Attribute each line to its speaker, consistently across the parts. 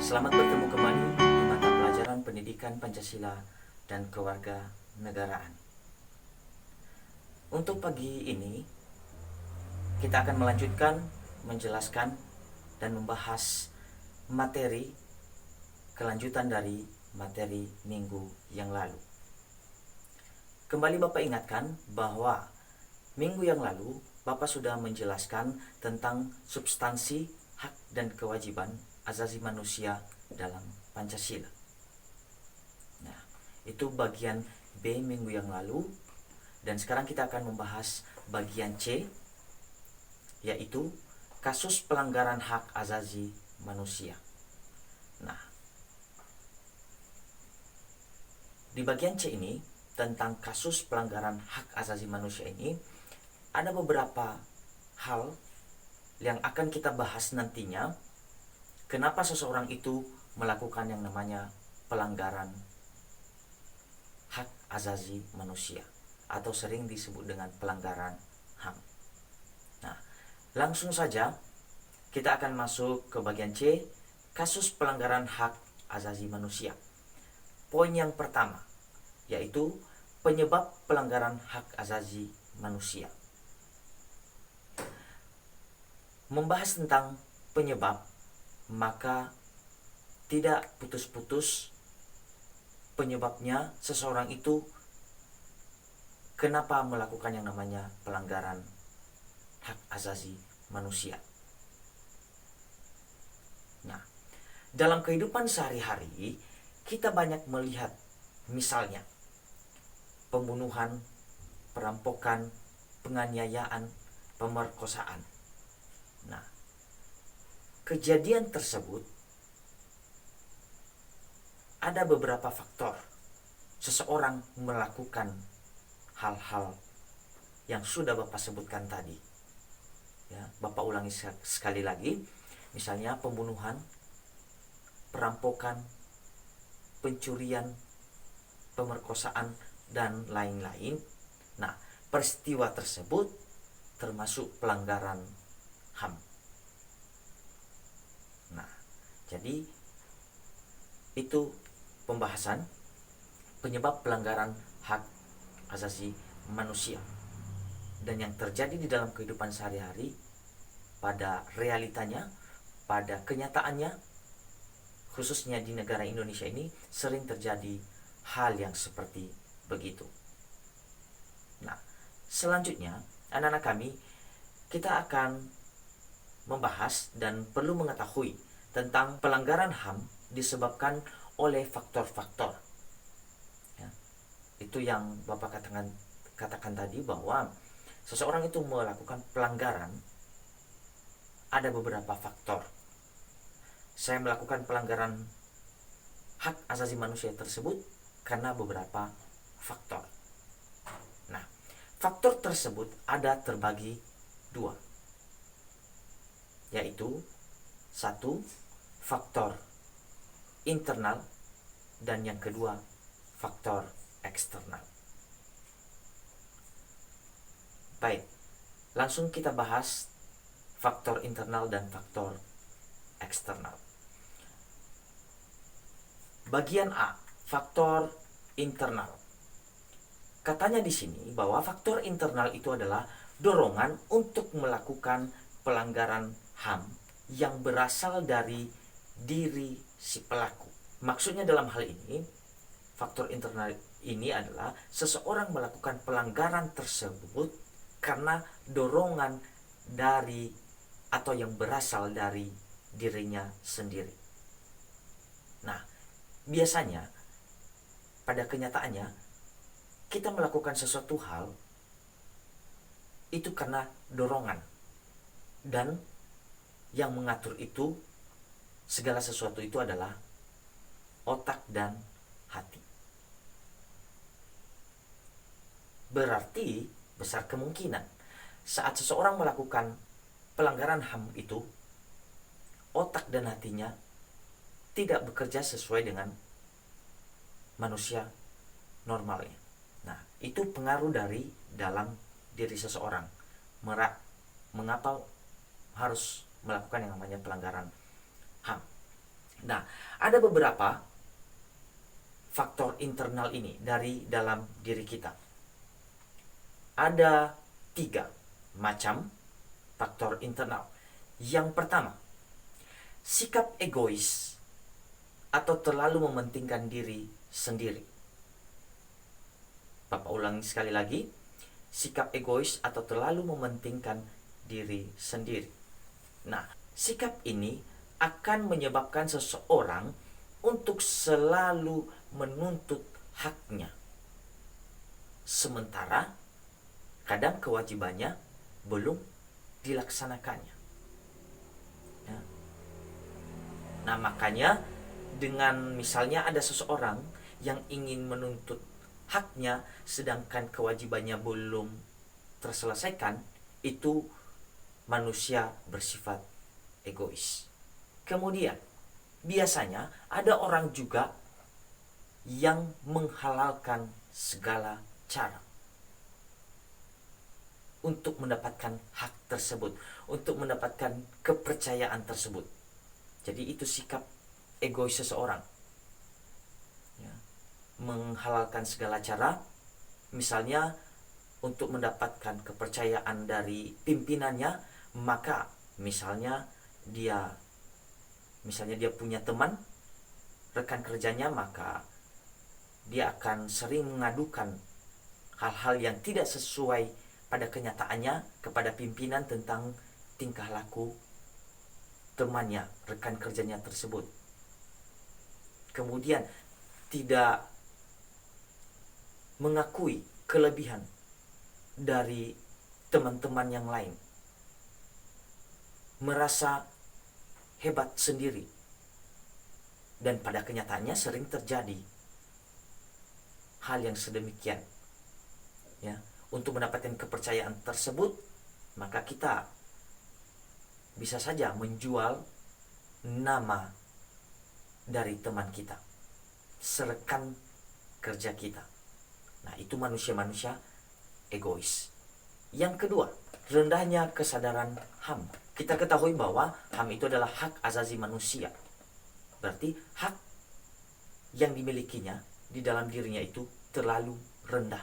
Speaker 1: Selamat bertemu kembali di mata pelajaran Pendidikan Pancasila dan Kewarganegaraan. Untuk pagi ini, kita akan melanjutkan menjelaskan dan membahas materi kelanjutan dari materi minggu yang lalu. Kembali Bapak ingatkan bahwa minggu yang lalu Bapak sudah menjelaskan tentang substansi hak dan kewajiban asasi manusia dalam Pancasila. Nah, itu bagian B minggu yang lalu, dan sekarang kita akan membahas bagian C, yaitu kasus pelanggaran hak asasi manusia. Nah, di bagian C ini tentang kasus pelanggaran hak asasi manusia ini ada beberapa hal yang akan kita bahas nantinya. Kenapa seseorang itu melakukan yang namanya pelanggaran hak asasi manusia atau sering disebut dengan pelanggaran HAM. Nah, langsung saja kita akan masuk ke bagian C, kasus pelanggaran hak asasi manusia. Poin yang pertama yaitu penyebab pelanggaran hak asasi manusia. Membahas tentang penyebab, maka tidak putus-putus penyebabnya seseorang itu kenapa melakukan yang namanya pelanggaran hak asasi manusia. Nah, dalam kehidupan sehari-hari kita banyak melihat misalnya pembunuhan, perampokan, penganiayaan, pemerkosaan. Nah, kejadian tersebut ada beberapa faktor seseorang melakukan hal-hal yang sudah Bapak sebutkan tadi. Ya, Bapak ulangi sekali lagi, misalnya pembunuhan, perampokan, pencurian, pemerkosaan, dan lain-lain. Nah, peristiwa tersebut termasuk pelanggaran HAM. Nah, jadi itu pembahasan penyebab pelanggaran hak asasi manusia dan yang terjadi di dalam kehidupan sehari-hari pada realitanya, pada kenyataannya, khususnya di negara Indonesia ini sering terjadi hal yang seperti begitu. Nah, selanjutnya anak-anak kami, kita akan membahas dan perlu mengetahui tentang pelanggaran HAM disebabkan oleh faktor-faktor. Ya, itu yang Bapak katakan tadi bahwa seseorang itu melakukan pelanggaran ada beberapa faktor. Saya melakukan pelanggaran hak asasi manusia tersebut karena beberapa faktor. Nah, faktor tersebut ada terbagi dua, yaitu satu, faktor internal, dan yang kedua, faktor eksternal. Baik, langsung kita bahas faktor internal dan faktor eksternal. Bagian A, faktor internal. Katanya di sini bahwa faktor internal itu adalah dorongan untuk melakukan pelanggaran HAM yang berasal dari diri si pelaku. Maksudnya dalam hal ini, faktor internal ini adalah seseorang melakukan pelanggaran tersebut karena dorongan dari atau yang berasal dari dirinya sendiri. Nah, biasanya pada kenyataannya kita melakukan sesuatu hal itu karena dorongan, dan yang mengatur itu segala sesuatu itu adalah otak dan hati. Berarti besar kemungkinan saat seseorang melakukan pelanggaran HAM itu otak dan hatinya tidak bekerja sesuai dengan manusia normalnya. Nah, itu pengaruh dari dalam diri seseorang. Mengapa harus melakukan yang namanya pelanggaran HAM? Nah, ada beberapa faktor internal ini dari dalam diri kita. Ada 3 macam faktor internal. Yang pertama, sikap egois atau terlalu mementingkan diri sendiri. Bapak ulangi sekali lagi, sikap egois atau terlalu mementingkan diri sendiri. Nah, sikap ini akan menyebabkan seseorang untuk selalu menuntut haknya. Sementara kadang kewajibannya belum dilaksanakannya. Ya. Nah, makanya dengan misalnya ada seseorang yang ingin menuntut haknya sedangkan kewajibannya belum terselesaikan, itu manusia bersifat egois. Kemudian, biasanya ada orang juga yang menghalalkan segala cara untuk mendapatkan hak tersebut, untuk mendapatkan kepercayaan tersebut. Jadi itu sikap egois seseorang. Ya. Menghalalkan segala cara, misalnya untuk mendapatkan kepercayaan dari pimpinannya, maka misalnya dia punya teman, rekan kerjanya, maka dia akan sering mengadukan hal-hal yang tidak sesuai pada kenyataannya kepada pimpinan tentang tingkah laku temannya, rekan kerjanya tersebut. Kemudian tidak mengakui kelebihan dari teman-teman yang lain, merasa hebat sendiri, dan pada kenyataannya sering terjadi hal yang sedemikian. Ya, untuk mendapatkan kepercayaan tersebut, maka kita bisa saja menjual nama dari teman kita, rekan kerja kita. Nah, itu manusia-manusia egois. Yang kedua, rendahnya kesadaran HAM. Kita ketahui bahwa HAM itu adalah hak asasi manusia. Berarti hak yang dimilikinya di dalam dirinya itu terlalu rendah.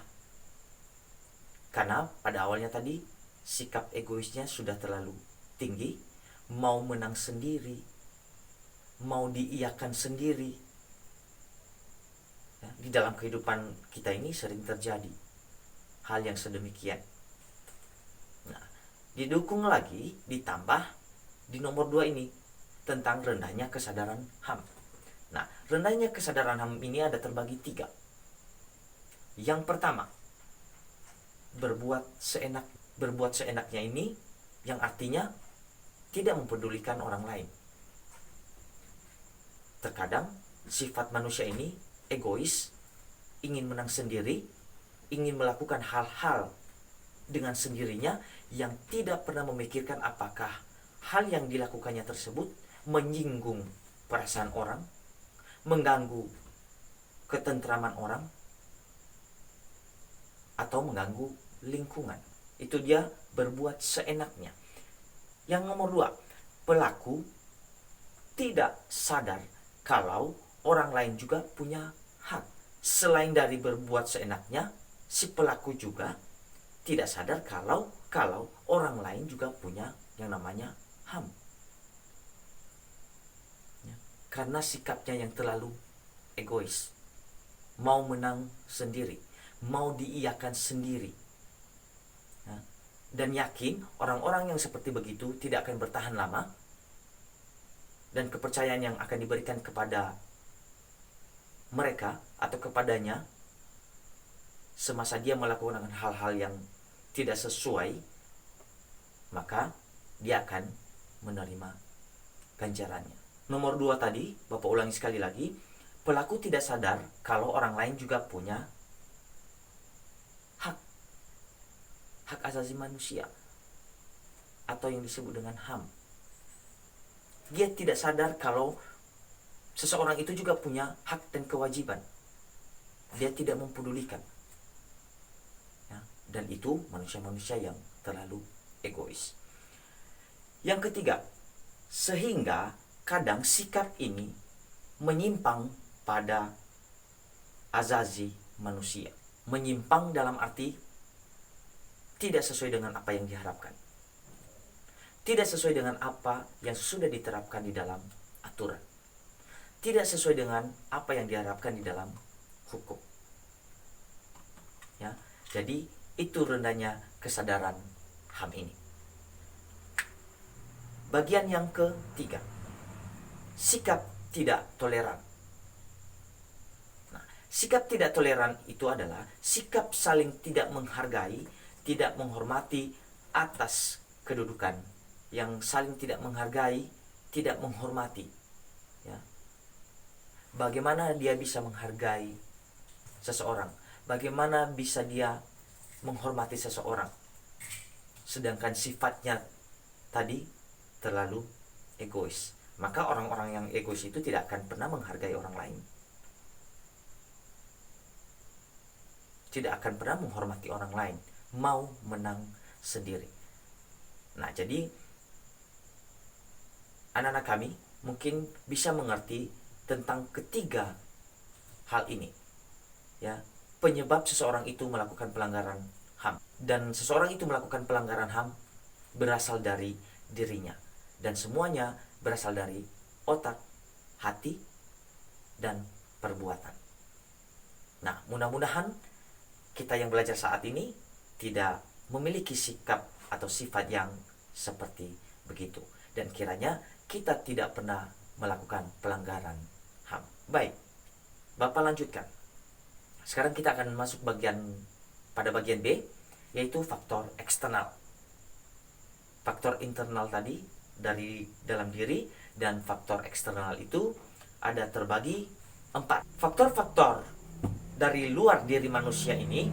Speaker 1: Karena pada awalnya tadi sikap egoisnya sudah terlalu tinggi, mau menang sendiri, mau diiyakan sendiri. Ya, di dalam kehidupan kita ini sering terjadi hal yang sedemikian. Nah, didukung lagi, ditambah di nomor 2 ini tentang rendahnya kesadaran HAM. Nah, rendahnya kesadaran HAM ini ada terbagi 3. Yang pertama, berbuat seenaknya ini yang artinya tidak mempedulikan orang lain. Terkadang sifat manusia ini egois, ingin menang sendiri, ingin melakukan hal-hal dengan sendirinya yang tidak pernah memikirkan apakah hal yang dilakukannya tersebut menyinggung perasaan orang, mengganggu ketentraman orang, atau mengganggu lingkungan. Itu dia berbuat seenaknya. Yang nomor 2, pelaku tidak sadar kalau orang lain juga punya hak. Selain dari berbuat seenaknya, si pelaku juga tidak sadar kalau orang lain juga punya yang namanya HAM. Ya, karena sikapnya yang terlalu egois, mau menang sendiri, mau diiyakan sendiri. Ya, dan yakin orang-orang yang seperti begitu tidak akan bertahan lama, dan kepercayaan yang akan diberikan kepada mereka atau kepadanya semasa dia melakukan hal-hal yang tidak sesuai, maka dia akan menerima ganjarannya. Nomor 2 tadi, Bapak ulangi sekali lagi, pelaku tidak sadar kalau orang lain juga punya hak asasi manusia atau yang disebut dengan HAM. Dia tidak sadar kalau seseorang itu juga punya hak dan kewajiban. Dia tidak mempedulikan. Ya, dan itu manusia-manusia yang terlalu egois. Yang ketiga, sehingga kadang sikap ini menyimpang pada azazi manusia. Menyimpang dalam arti tidak sesuai dengan apa yang diharapkan, tidak sesuai dengan apa yang sudah diterapkan di dalam aturan, tidak sesuai dengan apa yang diharapkan di dalam hukum. Ya, jadi itu rendahnya kesadaran HAM ini. Bagian yang ketiga, sikap tidak toleran. Nah, sikap tidak toleran itu adalah sikap saling tidak menghargai, tidak menghormati atas kedudukan, yang saling tidak menghargai, tidak menghormati. Ya. Bagaimana dia bisa menghargai seseorang? Bagaimana bisa dia menghormati seseorang? Sedangkan sifatnya tadi terlalu egois. Maka orang-orang yang egois itu tidak akan pernah menghargai orang lain, tidak akan pernah menghormati orang lain, mau menang sendiri. Nah, jadi anak-anak kami mungkin bisa mengerti tentang ketiga hal ini. Ya, penyebab seseorang itu melakukan pelanggaran HAM, dan seseorang itu melakukan pelanggaran HAM berasal dari dirinya, dan semuanya berasal dari otak, hati, dan perbuatan. Nah, mudah-mudahan kita yang belajar saat ini tidak memiliki sikap atau sifat yang seperti begitu, dan kiranya kita tidak pernah melakukan pelanggaran HAM. Baik, Bapak lanjutkan. Sekarang kita akan masuk pada bagian B, yaitu faktor eksternal. Faktor internal tadi dari dalam diri, dan faktor eksternal itu ada terbagi 4. Faktor-faktor dari luar diri manusia ini,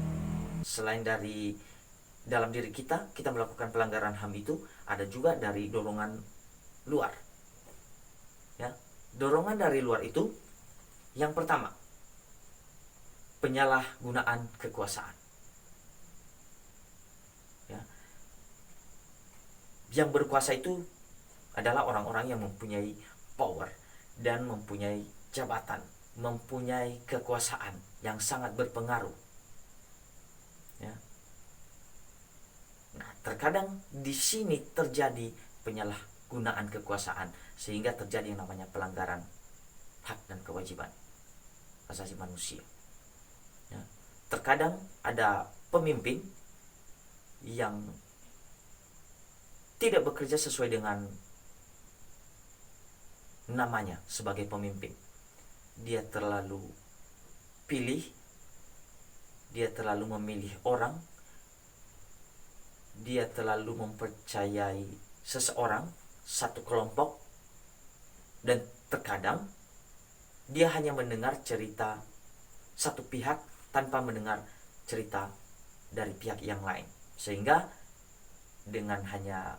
Speaker 1: selain dari dalam diri kita melakukan pelanggaran HAM itu, ada juga dari dorongan luar. Ya, dorongan dari luar itu, yang pertama, penyalahgunaan kekuasaan. Ya, yang berkuasa itu adalah orang-orang yang mempunyai power dan mempunyai jabatan, mempunyai kekuasaan yang sangat berpengaruh. Ya. Nah, terkadang di sini terjadi penyalahgunaan kekuasaan sehingga terjadi yang namanya pelanggaran hak dan kewajiban asasi manusia. Ya. Terkadang ada pemimpin yang tidak bekerja sesuai dengan namanya sebagai pemimpin. Dia terlalu pilih, dia terlalu memilih orang, dia terlalu mempercayai seseorang, satu kelompok, dan terkadang dia hanya mendengar cerita satu pihak tanpa mendengar cerita dari pihak yang lain, sehingga dengan hanya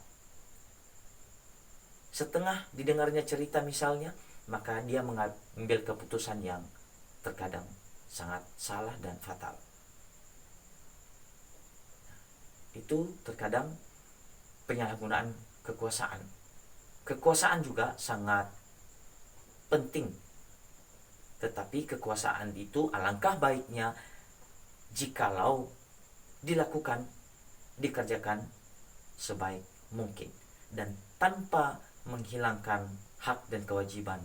Speaker 1: setengah didengarnya cerita misalnya, maka dia mengambil keputusan yang terkadang sangat salah dan fatal. Itu terkadang penyalahgunaan kekuasaan. Kekuasaan juga sangat penting, tetapi kekuasaan itu alangkah baiknya jikalau dikerjakan sebaik mungkin dan tanpa menghilangkan hak dan kewajiban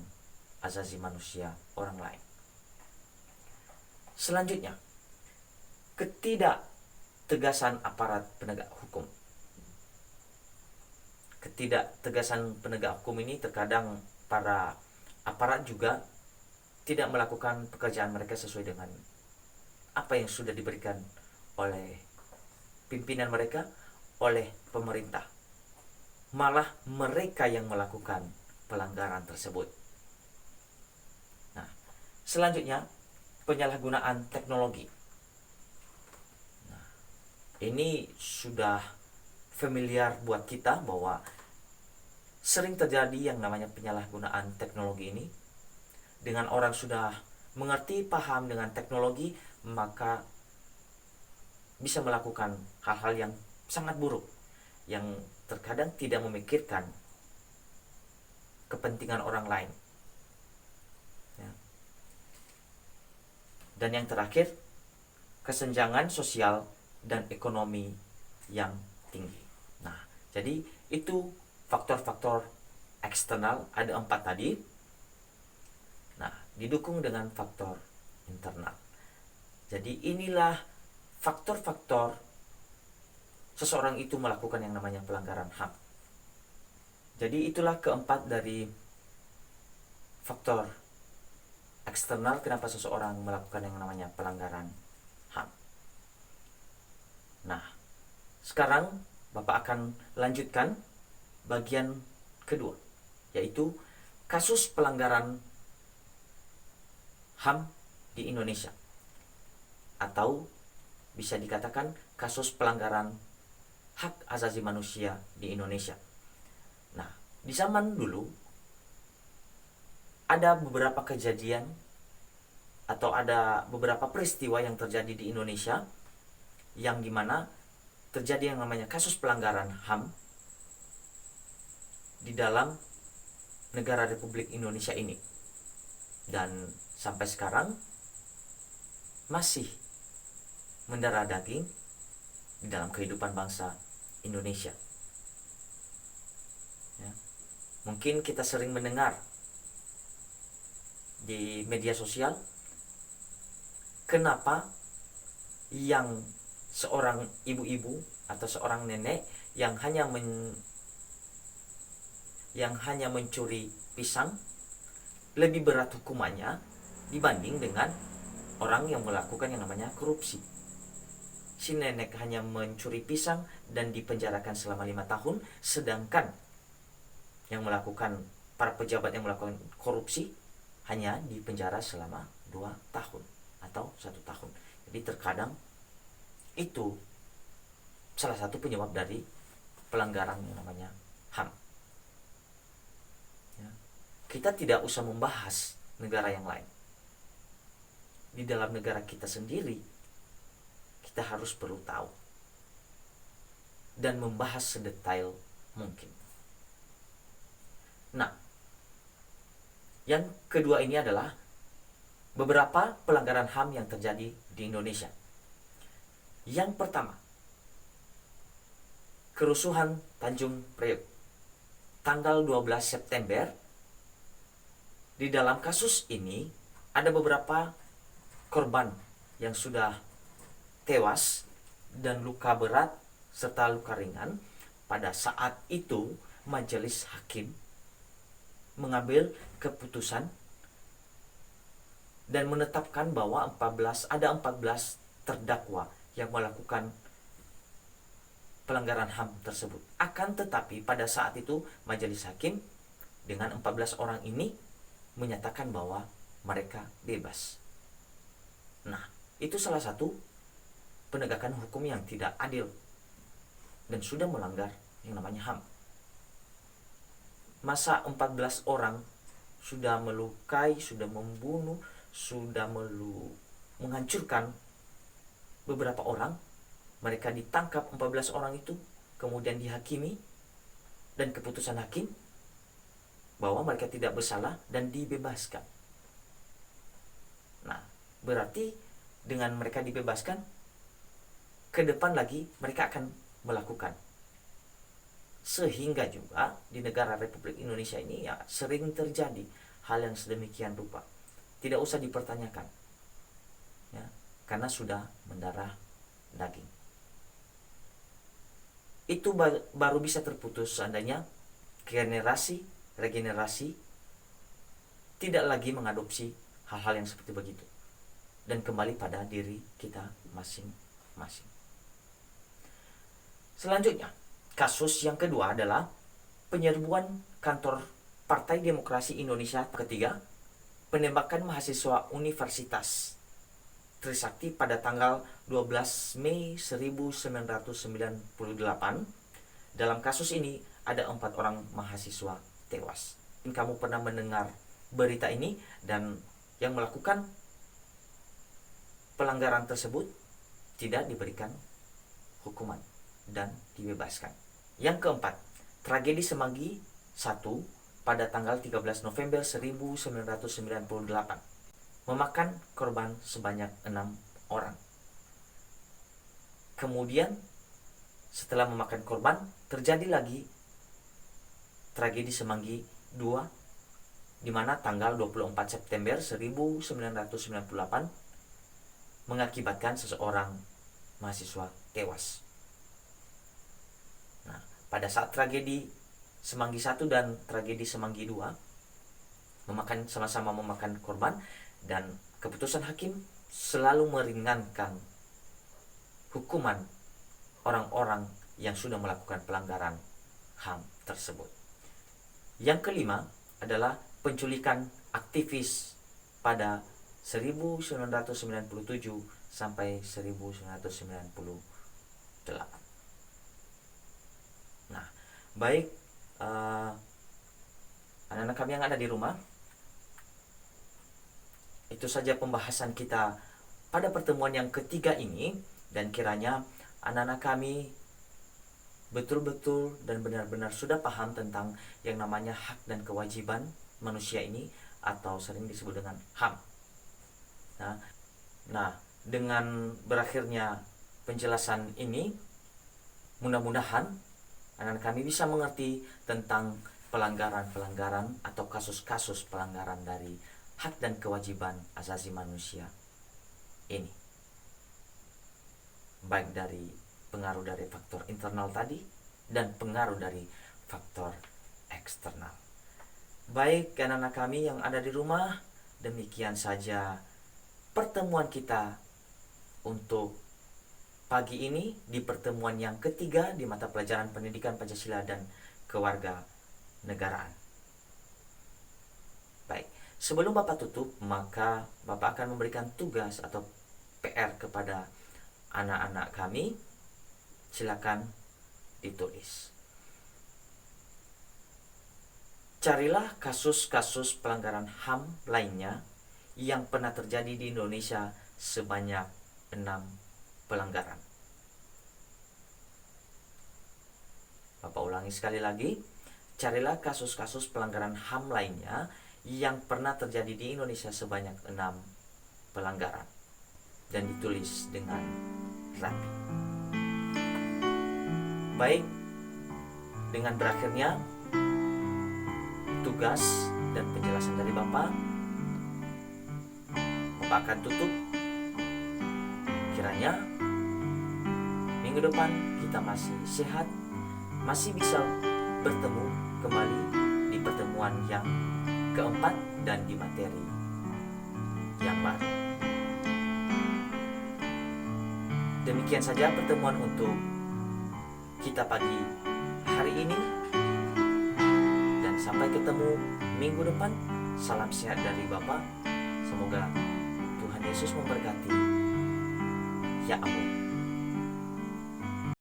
Speaker 1: asasi manusia orang lain. Selanjutnya, ketidaktegasan aparat penegak hukum. Ketidaktegasan penegak hukum ini terkadang para aparat juga tidak melakukan pekerjaan mereka sesuai dengan apa yang sudah diberikan oleh pimpinan mereka, oleh pemerintah. Malah mereka yang melakukan pelanggaran tersebut. Nah, selanjutnya, penyalahgunaan teknologi. Nah, ini sudah familiar buat kita bahwa sering terjadi yang namanya penyalahgunaan teknologi ini. Dengan orang sudah mengerti, paham dengan teknologi, maka bisa melakukan hal-hal yang sangat buruk, yang terkadang tidak memikirkan kepentingan orang lain. Dan yang terakhir, kesenjangan sosial dan ekonomi yang tinggi. Nah, jadi itu faktor-faktor eksternal, ada 4 tadi. Nah, didukung dengan faktor internal. Jadi inilah faktor-faktor seseorang itu melakukan yang namanya pelanggaran HAM. Jadi itulah keempat dari faktor eksternal kenapa seseorang melakukan yang namanya pelanggaran HAM. Nah, sekarang Bapak akan lanjutkan bagian kedua, yaitu kasus pelanggaran HAM di Indonesia, atau bisa dikatakan kasus pelanggaran hak asasi manusia di Indonesia. Nah, di zaman dulu ada beberapa kejadian atau ada beberapa peristiwa yang terjadi di Indonesia yang dimana terjadi yang namanya kasus pelanggaran HAM di dalam negara Republik Indonesia ini. Dan sampai sekarang masih mendarah daging di dalam kehidupan bangsa Indonesia. Ya. Mungkin kita sering mendengar di media sosial, kenapa yang seorang ibu-ibu atau seorang nenek yang hanya mencuri pisang lebih berat hukumannya dibanding dengan orang yang melakukan yang namanya korupsi. Si nenek hanya mencuri pisang dan dipenjarakan selama 5 tahun, sedangkan yang melakukan, para pejabat yang melakukan korupsi hanya dipenjara selama 2 tahun atau 1 tahun. Jadi terkadang itu salah satu penyebab dari pelanggaran yang namanya HAM. Ya. Kita tidak usah membahas negara yang lain. Di dalam negara kita sendiri, kita harus perlu tahu dan membahas sedetail mungkin. Nah, yang kedua ini adalah beberapa pelanggaran HAM yang terjadi di Indonesia. Yang pertama, kerusuhan Tanjung Priok tanggal 12 September. Di dalam kasus ini ada beberapa korban yang sudah tewas dan luka berat serta luka ringan. Pada saat itu majelis hakim mengambil keputusan dan menetapkan bahwa ada 14 terdakwa yang melakukan pelanggaran HAM tersebut. Akan tetapi pada saat itu majelis hakim dengan 14 orang ini menyatakan bahwa mereka bebas. Nah, itu salah satu penegakan hukum yang tidak adil dan sudah melanggar yang namanya HAM. Masa 14 orang sudah melukai, sudah membunuh, sudah menghancurkan beberapa orang, mereka ditangkap 14 orang itu, kemudian dihakimi, dan keputusan hakim bahwa mereka tidak bersalah dan dibebaskan. Nah, berarti dengan mereka dibebaskan, ke depan lagi mereka akan melakukan. Sehingga juga di negara Republik Indonesia ini ya sering terjadi hal yang sedemikian rupa. Tidak usah dipertanyakan, ya, karena sudah mendarah daging. Itu baru bisa terputus seandainya regenerasi tidak lagi mengadopsi hal-hal yang seperti begitu dan kembali pada diri kita masing-masing. Selanjutnya, kasus yang kedua adalah penyerbuan kantor Partai Demokrasi Indonesia. Ketiga, penembakan mahasiswa Universitas Trisakti pada tanggal 12 Mei 1998. Dalam kasus ini ada 4 orang mahasiswa tewas. Kamu pernah mendengar berita ini, dan yang melakukan pelanggaran tersebut tidak diberikan hukuman dan dibebaskan. Yang keempat, tragedi Semanggi 1 pada tanggal 13 November 1998. memakan korban sebanyak 6 orang. Kemudian setelah memakan korban, terjadi lagi tragedi Semanggi II, di mana tanggal 24 September 1998 mengakibatkan seseorang mahasiswa tewas. Nah, pada saat tragedi Semanggi I dan tragedi Semanggi II sama-sama memakan korban, dan keputusan hakim selalu meringankan hukuman orang-orang yang sudah melakukan pelanggaran HAM tersebut. Yang kelima adalah penculikan aktivis pada 1997 sampai 1998. Nah, baik anak-anak kami yang ada di rumah, itu saja pembahasan kita pada pertemuan yang ketiga ini, dan kiranya anak-anak kami betul-betul dan benar-benar sudah paham tentang yang namanya hak dan kewajiban manusia ini, atau sering disebut dengan HAM. Nah, dengan berakhirnya penjelasan ini, mudah-mudahan anak-anak kami bisa mengerti tentang pelanggaran-pelanggaran atau kasus-kasus pelanggaran dari hak dan kewajiban asasi manusia ini, baik dari pengaruh dari faktor internal tadi dan pengaruh dari faktor eksternal. Baik anak-anak kami yang ada di rumah, demikian saja pertemuan kita untuk pagi ini di pertemuan yang ketiga di mata pelajaran pendidikan Pancasila dan kewarganegaraan. Baik, sebelum Bapak tutup, maka Bapak akan memberikan tugas atau PR kepada anak-anak kami. Silakan ditulis. Carilah kasus-kasus pelanggaran HAM lainnya yang pernah terjadi di Indonesia sebanyak 6 pelanggaran. Bapak ulangi sekali lagi. Carilah kasus-kasus pelanggaran HAM lainnya yang pernah terjadi di Indonesia sebanyak 6 pelanggaran, dan ditulis dengan rapi. Baik, dengan berakhirnya tugas dan penjelasan dari Bapak akan tutup. Kiranya minggu depan kita masih sehat, masih bisa bertemu kembali di pertemuan yang keempat dan di materi yang baru. Demikian saja pertemuan untuk kita pagi hari ini, dan sampai ketemu minggu depan. Salam sehat dari Bapak. Semoga Tuhan Yesus memberkati. Ya ampun.